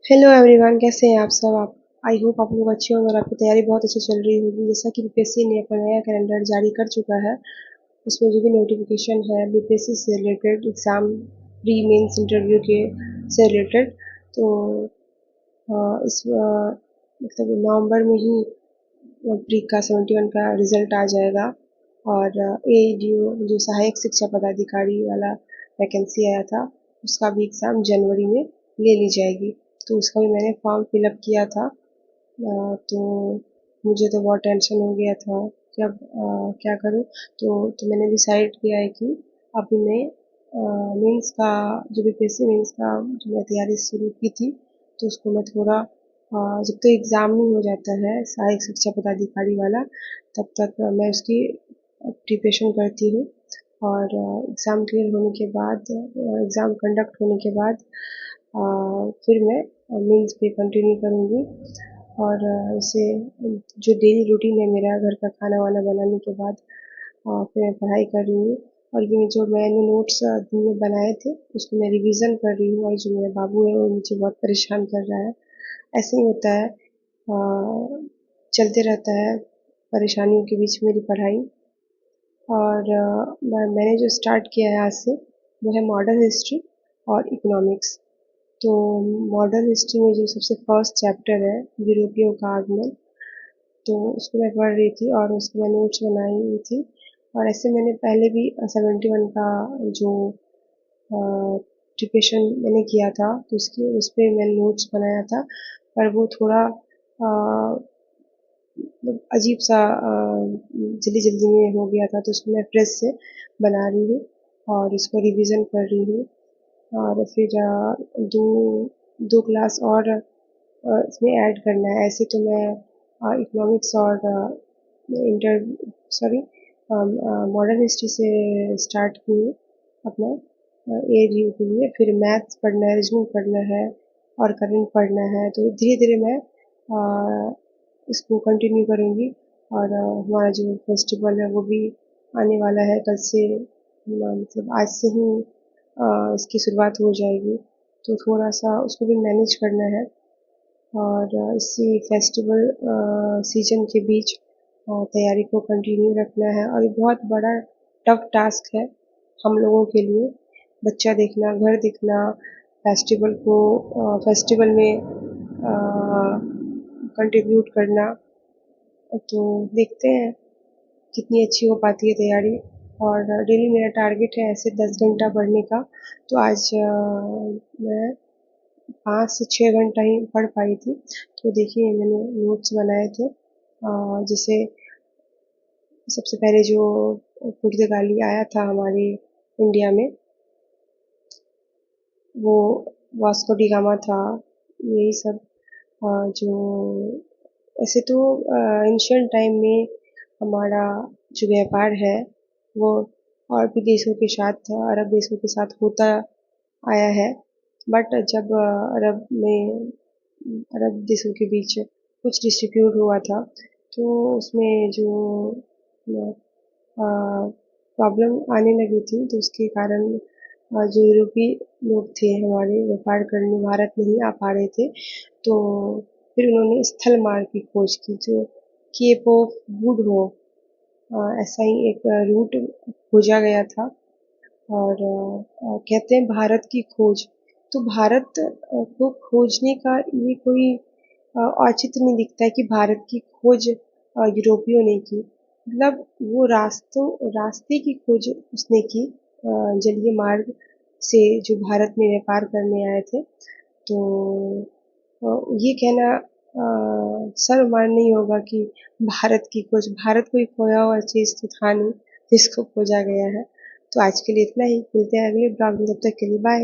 Hello everyone, कैसे हैं आप सब। आप आई होप आप लोग अच्छे होंगे और आपकी तैयारी बहुत अच्छी चल रही होगी। जैसा कि बीपीएससी ने अपना नया कैलेंडर जारी कर चुका है, उसमें जो भी नोटिफिकेशन है बीपीएससी से related exam pre mains interview के से रिलेटेड, तो मतलब नवंबर में ही प्री का 71 का रिजल्ट आ जाएगा। और एईडीओ जो सहायक शिक्षा पदाधिकारी वाला वैकेंसी आया था, उसका भी एग्ज़ाम जनवरी में ले ली जाएगी। तो उसका भी मैंने फॉर्म फिलअप किया था। तो मुझे तो बहुत टेंशन हो गया था कि अब क्या करूँ। तो मैंने डिसाइड किया है कि अभी मैं मेंस का जो बीपीएससी मेंस का जो मैं तैयारी शुरू की थी, तो उसको मैं थोड़ा जब तक एग्ज़ाम नहीं हो जाता है सहायक शिक्षा पदाधिकारी वाला, तब तक मैं उसकी प्रिपरेशन करती हूँ। और एग्ज़ाम क्लियर होने के बाद, एग्ज़ाम कंडक्ट होने के बाद फिर मैं मेंस पे कंटिन्यू करूँगी। और इसे जो डेली रूटीन है मेरा घर का खाना वाना बनाने के बाद फिर मैं पढ़ाई कर रही हूँ। और ये जो मैंने नोट्स दिन में बनाए थे, उसको मैं रिवीजन कर रही हूँ। और जो मेरा बाबू है वो मुझे बहुत परेशान कर रहा है। ऐसे ही होता है, चलते रहता है परेशानियों के बीच मेरी पढ़ाई। और मैंने जो स्टार्ट किया है आज से, वो है मॉडर्न हिस्ट्री और इकोनॉमिक्स। तो मॉडर्न हिस्ट्री में जो सबसे फर्स्ट चैप्टर है यूरोपियों का आगमन, तो उसको मैं पढ़ रही थी और उसको मैं नोट्स बनाई हुई थी। और ऐसे मैंने पहले भी 71 का जो प्रिपरेशन मैंने किया था, तो उसकी उस पर मैंने नोट्स बनाया था। पर वो थोड़ा मतलब अजीब सा जल्दी जल्दी में हो गया था, तो उसको मैं फ्रेश से बना रही हूँ और इसको रिवीजन कर रही हूँ। और फिर दो दो क्लास और इसमें ऐड करना है। ऐसे तो मैं इकोनॉमिक्स और इंटर सॉरी मॉडर्न हिस्ट्री से स्टार्ट की हूँ अपना एडीयू के लिए। फिर मैथ्स पढ़ना है, रीजनिंग पढ़ना है और करंट पढ़ना है। तो धीरे धीरे मैं इसको कंटिन्यू करूँगी। और हमारा जो फेस्टिवल है वो भी आने वाला है कल से, मतलब आज से ही इसकी शुरुआत हो जाएगी। तो थोड़ा सा उसको भी मैनेज करना है। और इसी फेस्टिवल सीजन के बीच तैयारी को कंटिन्यू रखना है। और ये बहुत बड़ा टफ टास्क है हम लोगों के लिए, बच्चा देखना, घर देखना, फेस्टिवल में कंट्रीब्यूट करना। तो देखते हैं कितनी अच्छी हो पाती है तैयारी। और डेली मेरा टारगेट है ऐसे 10 घंटा पढ़ने का। तो आज मैं 5 से 6 घंटा ही पढ़ पाई थी। तो देखिए मैंने नोट्स बनाए थे, जैसे सबसे पहले जो पुर्तगाली आया था हमारे इंडिया में, वो वास्को डी गामा था। यही सब जो ऐसे तो एंशियंट टाइम में हमारा जो व्यापार है वो और भी देशों के साथ, अरब देशों के साथ होता आया है। बट जब अरब देशों के बीच कुछ डिस्प्यूट हुआ था, तो उसमें जो प्रॉब्लम आने लगी थी, तो उसके कारण जो यूरोपीय लोग थे हमारे व्यापार करने भारत नहीं आ पा रहे थे। तो फिर उन्होंने स्थल मार्ग की खोज की, जो केप ऑफ गुड होप ऐसा ही एक रूट खोजा गया था। और कहते हैं भारत की खोज। तो भारत को खोजने का ये कोई औचित्य नहीं दिखता है कि भारत की खोज यूरोपियों ने की। मतलब वो रास्ते की खोज उसने की, जलीय मार्ग से जो भारत में व्यापार करने आए थे। तो ये कहना सर्वमान्य नहीं होगा कि भारत कोई खोया हुआ चीज़ तो था नहीं जिसको खोजा गया है। तो आज के लिए इतना ही, मिलते हैं अगले ब्लॉग में, तब तक के लिए बाय।